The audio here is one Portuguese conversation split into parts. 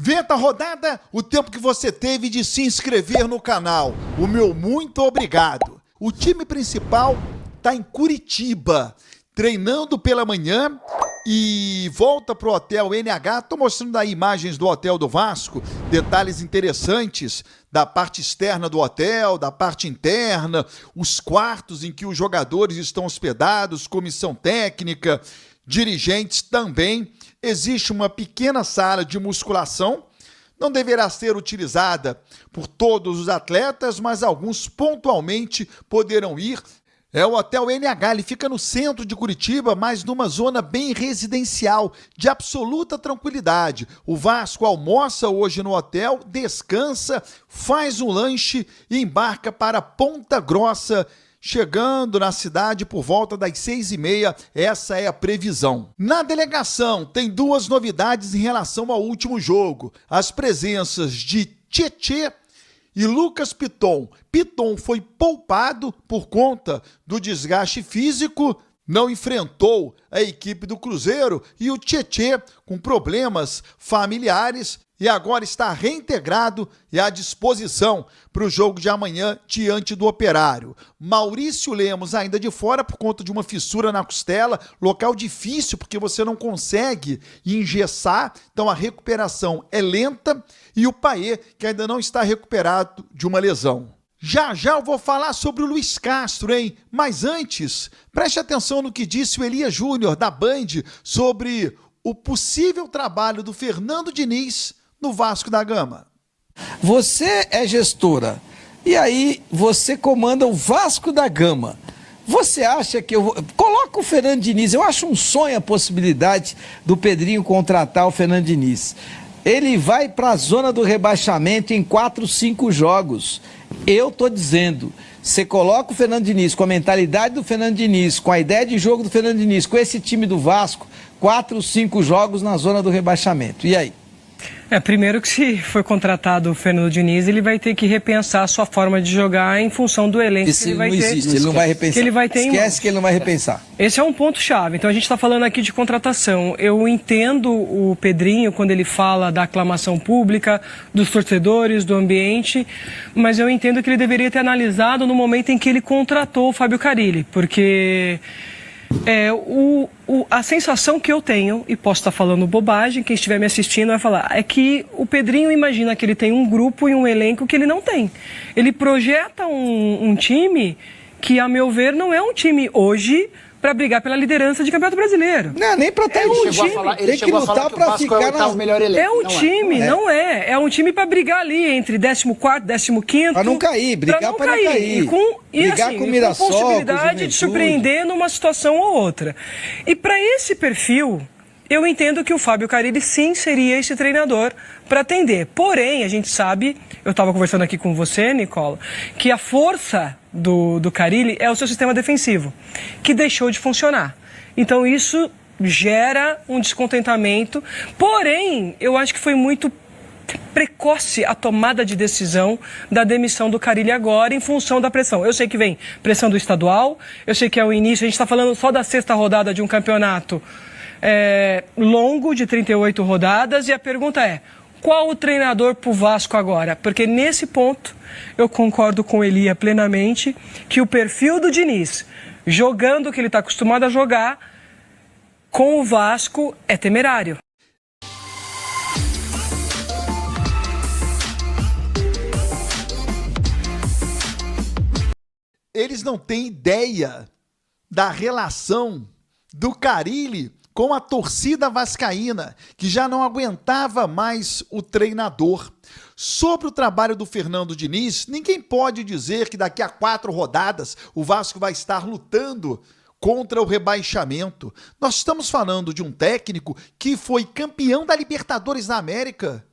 Venta a rodada, o tempo que você teve de se inscrever no canal. O meu muito obrigado. O time principal está em Curitiba, treinando pela manhã e volta pro Hotel NH. Tô mostrando aí imagens do Hotel do Vasco, detalhes interessantes da parte externa do hotel, da parte interna, os quartos em que os jogadores estão hospedados, comissão técnica, dirigentes também. Existe uma pequena sala de musculação, não deverá ser utilizada por todos os atletas, mas alguns pontualmente poderão ir. É o Hotel NH, ele fica no centro de Curitiba, mas numa zona bem residencial, de absoluta tranquilidade. O Vasco almoça hoje no hotel, descansa, faz um lanche e embarca para Ponta Grossa, chegando na cidade por volta das 6h30, essa é a previsão. Na delegação, tem duas novidades em relação ao último jogo. As presenças de Tietê e Lucas Piton. Piton foi poupado por conta do desgaste físico, não enfrentou a equipe do Cruzeiro, e o Tietê com problemas familiares e agora está reintegrado e à disposição para o jogo de amanhã diante do Operário. Maurício Lemos ainda de fora por conta de uma fissura na costela, local difícil porque você não consegue engessar, então a recuperação é lenta, e o Paê, que ainda não está recuperado de uma lesão. Já eu vou falar sobre o Luiz Castro, hein? Mas antes, preste atenção no que disse o Elias Júnior da Band sobre o possível trabalho do Fernando Diniz no Vasco da Gama. Você é gestora e aí você comanda o Vasco da Gama. Você acha que coloca o Fernando Diniz? Eu acho um sonho a possibilidade do Pedrinho contratar o Fernando Diniz. Ele vai para a zona do rebaixamento em 4, 5 jogos. Eu tô dizendo, você coloca o Fernando Diniz com a mentalidade do Fernando Diniz, com a ideia de jogo do Fernando Diniz, com esse time do Vasco, 4, 5 jogos na zona do rebaixamento. E aí? Primeiro que se for contratado o Fernando Diniz, ele vai ter que repensar a sua forma de jogar em função do elenco que ele vai ter. Isso não existe, ele não vai repensar. Que ele vai ter. Esquece que ele não vai repensar. Esse é um ponto-chave. Então a gente está falando aqui de contratação. Eu entendo o Pedrinho quando ele fala da aclamação pública, dos torcedores, do ambiente, mas eu entendo que ele deveria ter analisado no momento em que ele contratou o Fábio Carille, porque a sensação que eu tenho, e posso estar falando bobagem, quem estiver me assistindo vai falar, é que o Pedrinho imagina que ele tem um grupo e um elenco que ele não tem. Ele projeta um time que, a meu ver, não é um time hoje para brigar pela liderança de Campeonato Brasileiro. Não, nem para ter um time. Ele tem que lutar para ficar na melhor elenco. É um time, não é. É um time para brigar ali entre 14º, 15º. Para não cair, brigar para não cair. Brigar com o Mirassol, com possibilidade de surpreender numa situação ou outra. E para esse perfil, eu entendo que o Fábio Carille sim seria esse treinador para atender. Porém, a gente sabe, eu estava conversando aqui com você, Nicola, que a força do Carille é o seu sistema defensivo, que deixou de funcionar. Então isso gera um descontentamento. Porém, eu acho que foi muito precoce a tomada de decisão da demissão do Carille agora em função da pressão. Eu sei que vem pressão do estadual, eu sei que é o início, a gente está falando só da 6ª rodada de um campeonato longo de 38 rodadas, e a pergunta é: qual o treinador para o Vasco agora? Porque nesse ponto eu concordo com o Elia plenamente que o perfil do Diniz, jogando o que ele está acostumado a jogar, com o Vasco é temerário. Eles não têm ideia da relação do Carille com a torcida vascaína, que já não aguentava mais o treinador. Sobre o trabalho do Fernando Diniz, ninguém pode dizer que daqui a 4 rodadas o Vasco vai estar lutando contra o rebaixamento. Nós estamos falando de um técnico que foi campeão da Libertadores da América.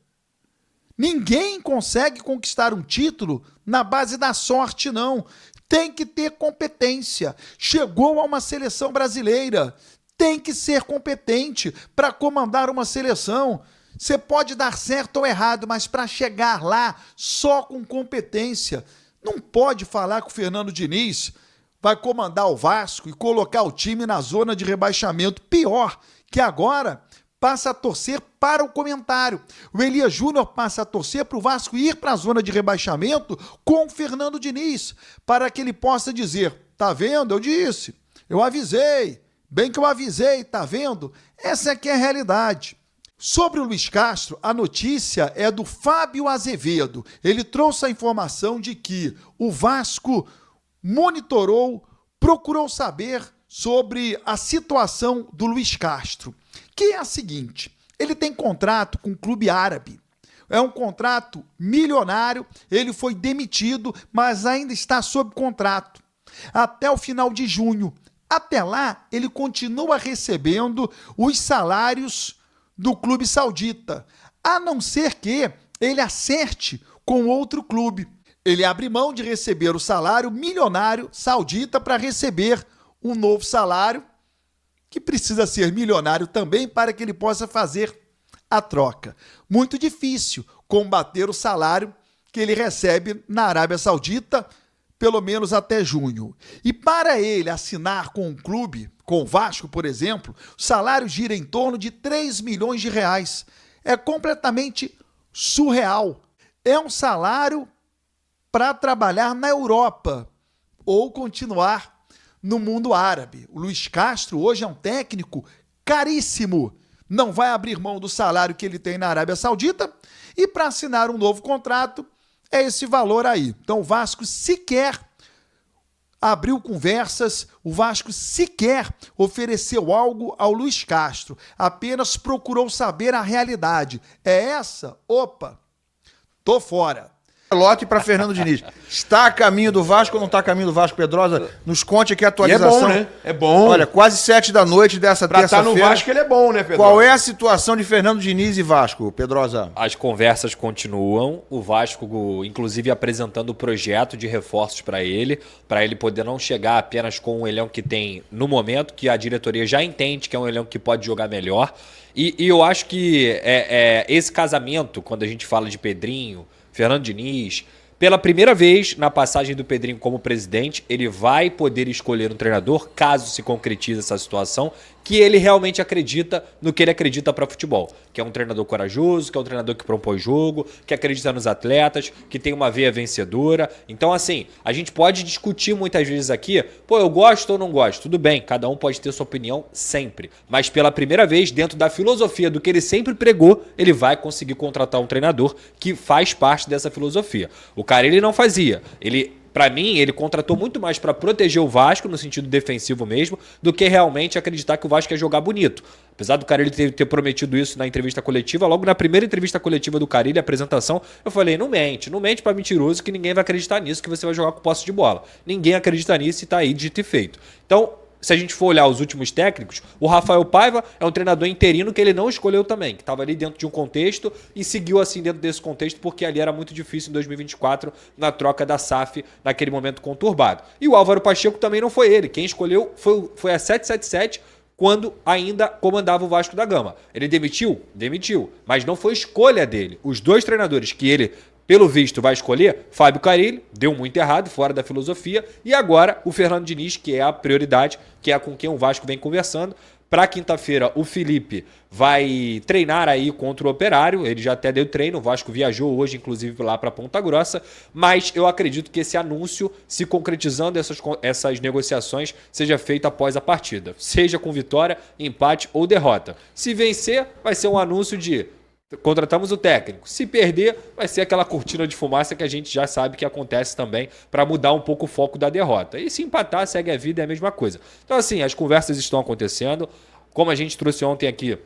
Ninguém consegue conquistar um título na base da sorte, não. Tem que ter competência. Chegou a uma seleção brasileira. Tem que ser competente para comandar uma seleção. Você pode dar certo ou errado, mas para chegar lá só com competência. Não pode falar que o Fernando Diniz vai comandar o Vasco e colocar o time na zona de rebaixamento. Pior, que agora passa a torcer para o comentário. O Elias Júnior passa a torcer para o Vasco ir para a zona de rebaixamento com o Fernando Diniz, para que ele possa dizer, tá vendo? Eu disse, eu avisei, bem que eu avisei, tá vendo? Essa aqui é a realidade. Sobre o Luiz Castro, a notícia é do Fábio Azevedo. Ele trouxe a informação de que o Vasco monitorou, procurou saber sobre a situação do Luiz Castro, que é a seguinte, ele tem contrato com um clube árabe, é um contrato milionário, ele foi demitido, mas ainda está sob contrato até o final de junho. Até lá, ele continua recebendo os salários do clube saudita, a não ser que ele acerte com outro clube. Ele abre mão de receber o salário milionário saudita para receber um novo salário, que precisa ser milionário também para que ele possa fazer a troca. Muito difícil combater o salário que ele recebe na Arábia Saudita, pelo menos até junho. E para ele assinar com um clube, com o Vasco, por exemplo, o salário gira em torno de 3 milhões de reais. É completamente surreal. É um salário para trabalhar na Europa ou continuar no mundo árabe. O Luiz Castro hoje é um técnico caríssimo. Não vai abrir mão do salário que ele tem na Arábia Saudita e para assinar um novo contrato é esse valor aí. Então o Vasco sequer abriu conversas, o Vasco sequer ofereceu algo ao Luiz Castro, apenas procurou saber a realidade. É essa? Opa, tô fora. Lote para Fernando Diniz. Está a caminho do Vasco ou não está a caminho do Vasco, Pedrosa? Nos conte aqui a atualização. E é bom, né? É bom. Olha, quase 7 da noite dessa terça-feira. Pra estar no Vasco ele é bom, né, Pedrosa? Qual é a situação de Fernando Diniz e Vasco, Pedrosa? As conversas continuam, o Vasco, inclusive, apresentando o projeto de reforços para ele poder não chegar apenas com um elenco que tem no momento, que a diretoria já entende que é um elenco que pode jogar melhor. E eu acho que esse casamento, quando a gente fala de Pedrinho, Fernando Diniz, pela primeira vez na passagem do Pedrinho como presidente, ele vai poder escolher um treinador, caso se concretize essa situação, que ele realmente acredita no que ele acredita para futebol. Que é um treinador corajoso, que é um treinador que propõe jogo, que acredita nos atletas, que tem uma veia vencedora. Então, assim, a gente pode discutir muitas vezes aqui, pô, eu gosto ou não gosto? Tudo bem, cada um pode ter sua opinião sempre. Mas pela primeira vez, dentro da filosofia do que ele sempre pregou, ele vai conseguir contratar um treinador que faz parte dessa filosofia. O cara, ele não fazia. Para mim, ele contratou muito mais para proteger o Vasco, no sentido defensivo mesmo, do que realmente acreditar que o Vasco ia jogar bonito. Apesar do Carille ter prometido isso na entrevista coletiva, logo na primeira entrevista coletiva do Carille, a apresentação, eu falei, não mente pra mentiroso que ninguém vai acreditar nisso, que você vai jogar com posse de bola. Ninguém acredita nisso e tá aí dito e feito. Então, se a gente for olhar os últimos técnicos, o Rafael Paiva é um treinador interino que ele não escolheu também, que estava ali dentro de um contexto e seguiu assim dentro desse contexto porque ali era muito difícil em 2024 na troca da SAF naquele momento conturbado. E o Álvaro Pacheco também não foi ele, quem escolheu foi a 777 quando ainda comandava o Vasco da Gama. Ele demitiu? Demitiu, mas não foi escolha dele. Os dois treinadores que ele pelo visto vai escolher, Fábio Carille, deu muito errado, fora da filosofia, e agora o Fernando Diniz, que é a prioridade, que é com quem o Vasco vem conversando. Para quinta-feira, o Felipe vai treinar aí contra o Operário, ele já até deu treino, o Vasco viajou hoje, inclusive, lá para Ponta Grossa, mas eu acredito que esse anúncio, se concretizando essas negociações, seja feito após a partida, seja com vitória, empate ou derrota. Se vencer, vai ser um anúncio de contratamos o técnico. Se perder, vai ser aquela cortina de fumaça que a gente já sabe que acontece também para mudar um pouco o foco da derrota. E se empatar, segue a vida, é a mesma coisa. Então, assim, as conversas estão acontecendo. Como a gente trouxe ontem aqui,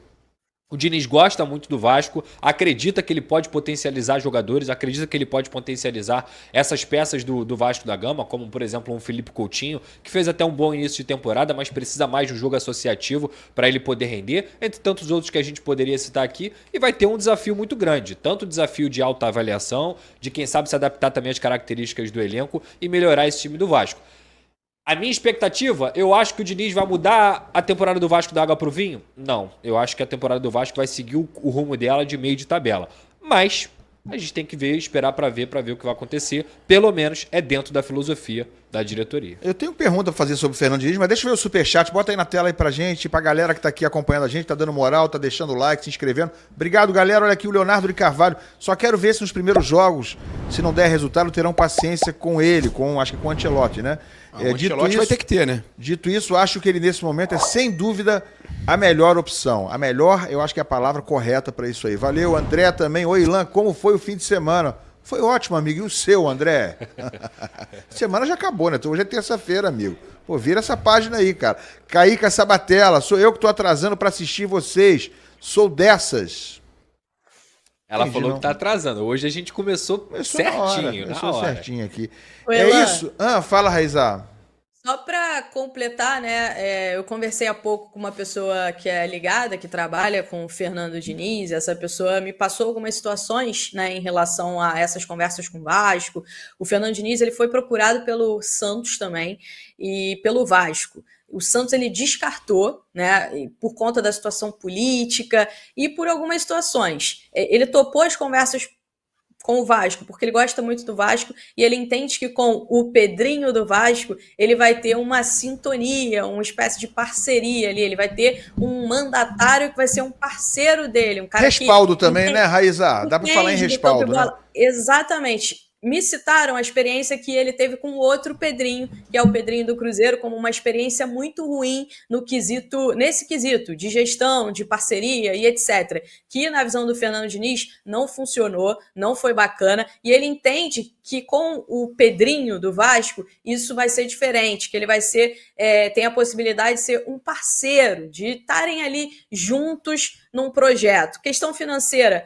o Diniz gosta muito do Vasco, acredita que ele pode potencializar jogadores, acredita que ele pode potencializar essas peças do Vasco da Gama, como, por exemplo, um Felipe Coutinho, que fez até um bom início de temporada, mas precisa mais de um jogo associativo para ele poder render, entre tantos outros que a gente poderia citar aqui, e vai ter um desafio muito grande, tanto o desafio de alta avaliação, de quem sabe se adaptar também às características do elenco e melhorar esse time do Vasco. A minha expectativa, eu acho que o Diniz vai mudar a temporada do Vasco da água pro vinho? Não, eu acho que a temporada do Vasco vai seguir o rumo dela de meio de tabela. Mas a gente tem que ver, esperar para ver o que vai acontecer. Pelo menos é dentro da filosofia da diretoria. Eu tenho pergunta pra fazer sobre o Fernando Diniz, mas deixa eu ver o superchat, bota aí na tela aí pra gente, pra galera que tá aqui acompanhando a gente, tá dando moral, tá deixando like, se inscrevendo. Obrigado, galera. Olha aqui o Leonardo de Carvalho. Só quero ver se nos primeiros jogos, se não der resultado, terão paciência com ele, acho que com o Ancelotti, né? O Ancelotti vai ter que ter, né? Dito isso, acho que ele nesse momento é sem dúvida a melhor opção. A melhor, eu acho que é a palavra correta pra isso aí. Valeu, André também. Oi, Ilan, como foi o fim de semana? Foi ótimo, amigo. E o seu, André? Semana já acabou, né? Hoje é terça-feira, amigo. Pô, vira essa página aí, cara. Caíca Sabatella, sou eu que tô atrasando pra assistir vocês. Sou dessas. Ela Entendi, falou não. que tá atrasando. Hoje a gente começou certinho, na Começou hora. certinho aqui. Oi, É Elan. isso? Fala, Raizá. Só para completar, né? Eu conversei há pouco com uma pessoa que é ligada, que trabalha com o Fernando Diniz. Essa pessoa me passou algumas situações, né, em relação a essas conversas com o Vasco. O Fernando Diniz, ele foi procurado pelo Santos também e pelo Vasco. O Santos ele descartou, né, por conta da situação política e por algumas situações. Ele topou as conversas com o Vasco, porque ele gosta muito do Vasco e ele entende que com o Pedrinho do Vasco ele vai ter uma sintonia, uma espécie de parceria ali, ele vai ter um mandatário que vai ser um parceiro dele, um cara Respaldo que também, né, Raizá? Dá pra falar em entende do campo respaldo, de né? bola. Exatamente. Me citaram a experiência que ele teve com o outro Pedrinho, que é o Pedrinho do Cruzeiro, como uma experiência muito ruim nesse quesito de gestão, de parceria e etc. Que na visão do Fernando Diniz não funcionou, não foi bacana, e ele entende que com o Pedrinho do Vasco isso vai ser diferente, que ele vai ser, tem a possibilidade de ser um parceiro, de estarem ali juntos num projeto. Questão financeira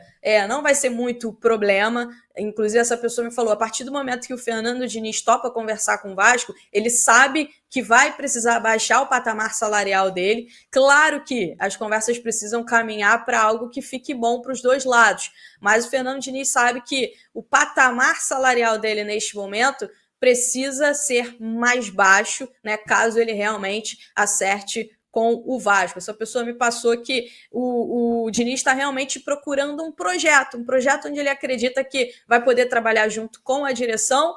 não vai ser muito problema. Inclusive, essa pessoa me falou, a partir do momento que o Fernando Diniz topa conversar com o Vasco, ele sabe que vai precisar baixar o patamar salarial dele. Claro que as conversas precisam caminhar para algo que fique bom para os dois lados, mas o Fernando Diniz sabe que o patamar salarial dele neste momento precisa ser mais baixo, né, caso ele realmente acerte com o Vasco. Essa pessoa me passou que o Diniz está realmente procurando um projeto onde ele acredita que vai poder trabalhar junto com a direção,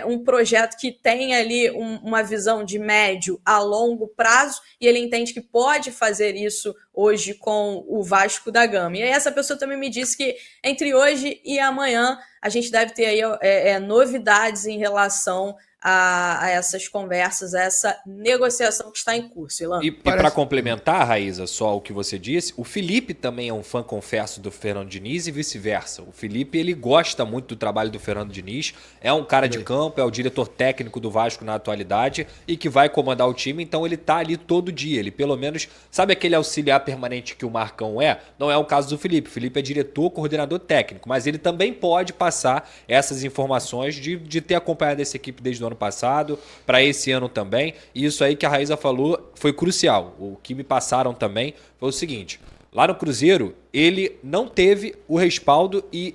um projeto que tem ali uma visão de médio a longo prazo, e ele entende que pode fazer isso hoje com o Vasco da Gama. E aí essa pessoa também me disse que entre hoje e amanhã a gente deve ter aí novidades em relação a essas conversas, a essa negociação que está em curso, Ilan. E para complementar, Raíza, só o que você disse, o Felipe também é um fã, confesso, do Fernando Diniz e vice-versa. O Felipe, ele gosta muito do trabalho do Fernando Diniz, é um cara de campo, é o diretor técnico do Vasco na atualidade e que vai comandar o time, então ele tá ali todo dia. Ele pelo menos, sabe aquele auxiliar permanente que o Marcão é? Não é o caso do Felipe. O Felipe é diretor, coordenador técnico, mas ele também pode passar essas informações de ter acompanhado essa equipe desde o ano passado, para esse ano também. E isso aí que a Raíza falou foi crucial. O que me passaram também foi o seguinte: lá no Cruzeiro, ele não teve o respaldo e,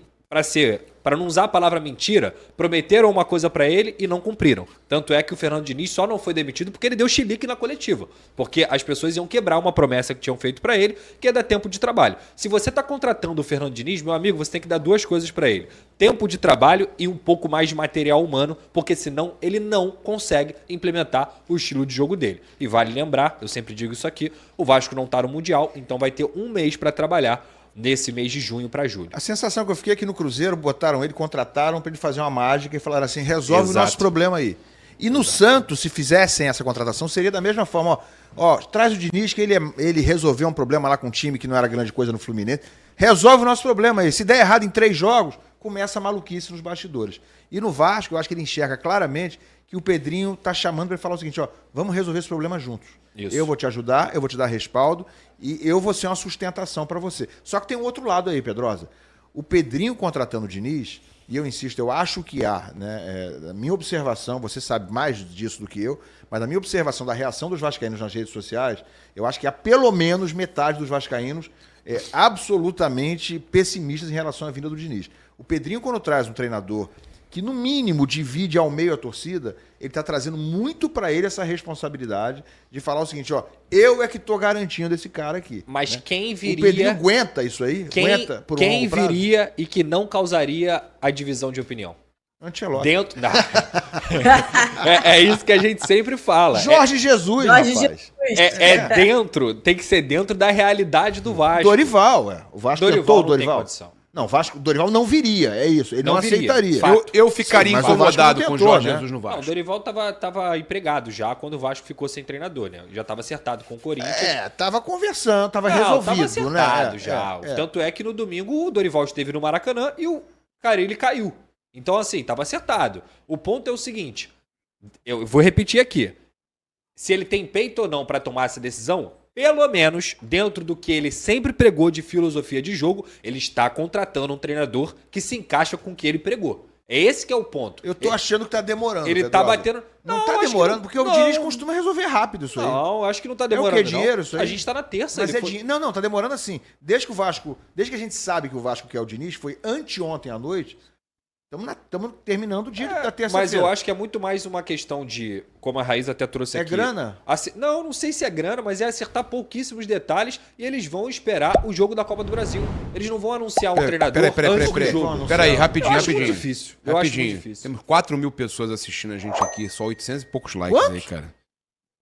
para não usar a palavra mentira, prometeram uma coisa para ele e não cumpriram. Tanto é que o Fernando Diniz só não foi demitido porque ele deu chilique na coletiva. Porque as pessoas iam quebrar uma promessa que tinham feito para ele, que é dar tempo de trabalho. Se você está contratando o Fernando Diniz, meu amigo, você tem que dar duas coisas para ele: tempo de trabalho e um pouco mais de material humano, porque senão ele não consegue implementar o estilo de jogo dele. E vale lembrar, eu sempre digo isso aqui, o Vasco não está no Mundial, então vai ter um mês para trabalhar nesse mês de junho para julho. A sensação que eu fiquei aqui no Cruzeiro, botaram ele, contrataram para ele fazer uma mágica e falaram assim, resolve Exato. o nosso problema aí. E no Santos, se fizessem essa contratação, seria da mesma forma, ó, traz o Diniz que ele resolveu um problema lá com um time que não era grande coisa no Fluminense, resolve o nosso problema aí. Se der errado em 3 jogos, começa a maluquice nos bastidores. E no Vasco, eu acho que ele enxerga claramente que o Pedrinho tá chamando para ele falar o seguinte, ó, vamos resolver esse problema juntos. Isso. Eu vou te ajudar, eu vou te dar respaldo e eu vou ser uma sustentação para você. Só que tem um outro lado aí, Pedrosa. O Pedrinho contratando o Diniz, e eu insisto, eu acho que há, né, a minha observação, você sabe mais disso do que eu, mas a minha observação da reação dos vascaínos nas redes sociais, eu acho que há pelo menos metade dos vascaínos absolutamente pessimistas em relação à vinda do Diniz. O Pedrinho, quando traz um treinador que no mínimo divide ao meio a torcida, ele está trazendo muito para ele essa responsabilidade de falar o seguinte, ó, eu é que estou garantindo esse cara aqui. Mas né? quem viria... O Pedrinho aguenta isso aí? Aguenta por um quem longo prazo? viria e que não causaria a divisão de opinião? Ancelotti. Dentro. É isso que a gente sempre fala. Jorge Jesus, Jorge rapaz. Jesus. Dentro, tem que ser dentro da realidade do Vasco. Dorival, é. O Vasco tentou o não tem Dorival. condição. Não, o Dorival não viria, é isso. Ele não viria. aceitaria. Fato. Eu ficaria Sim, mas o Vasco incomodado não com o tentou, Jorge né? Jesus no Não, Vasco. o Dorival tava empregado já quando o Vasco ficou sem treinador, né? Já tava acertado com o Corinthians. Tava conversando, tava Não, resolvido, tava acertado né? já. Tanto é que no domingo o Dorival esteve no Maracanã e o Carille caiu. Então, assim, tava acertado. O ponto é o seguinte, eu vou repetir aqui. Se ele tem peito ou não para tomar essa decisão, pelo menos, dentro do que ele sempre pregou de filosofia de jogo, ele está contratando um treinador que se encaixa com o que ele pregou. É esse que é o ponto. Eu tô achando que tá demorando. Ele Pedrosa. tá batendo... Não tá acho que demorando, não. porque o Não. Diniz costuma resolver rápido isso aí. Não, acho que não tá É o demorando, quê? Dinheiro não. isso aí? A gente tá na terça. Mas ele é foi- dinheiro. Não, tá demorando assim. Desde que a gente sabe que o Vasco quer o Diniz, foi anteontem à noite. Estamos terminando o dia da terça-feira. Mas eu acho que é muito mais uma questão de, como a Raiz até trouxe É aqui. grana? Não sei se é grana, mas é acertar pouquíssimos detalhes e eles vão esperar o jogo da Copa do Brasil. Eles não vão anunciar um treinador antes do jogo. Peraí, rapidinho, Eu acho rapidinho. muito difícil. Eu acho Rapidinho. muito difícil. Temos 4.000 pessoas assistindo a gente aqui, só 800 e poucos likes Quantos? aí, cara.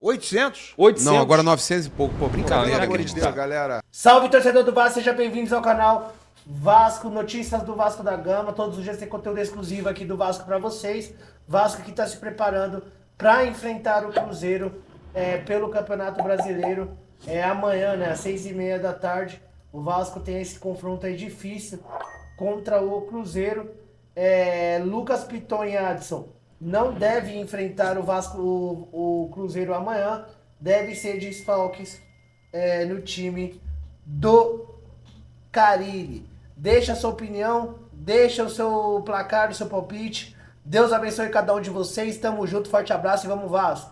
800? 800? Não, agora 900 e pouco. Pô, brincadeira, Pelo amor de Deus, acreditar. galera. Salve, torcedor do Vasco, sejam bem-vindos ao canal Vasco, notícias do Vasco da Gama. Todos os dias tem conteúdo exclusivo aqui do Vasco para vocês. Vasco que está se preparando para enfrentar o Cruzeiro pelo Campeonato Brasileiro. Amanhã, né, às 6h30 da tarde. O Vasco tem esse confronto aí difícil contra o Cruzeiro. Lucas Piton e Adson não devem enfrentar o Vasco, o Cruzeiro amanhã. Deve ser desfalques no time do Carille. Deixa a sua opinião, deixa o seu placar, o seu palpite. Deus abençoe cada um de vocês. Tamo junto, forte abraço e vamos Vasco!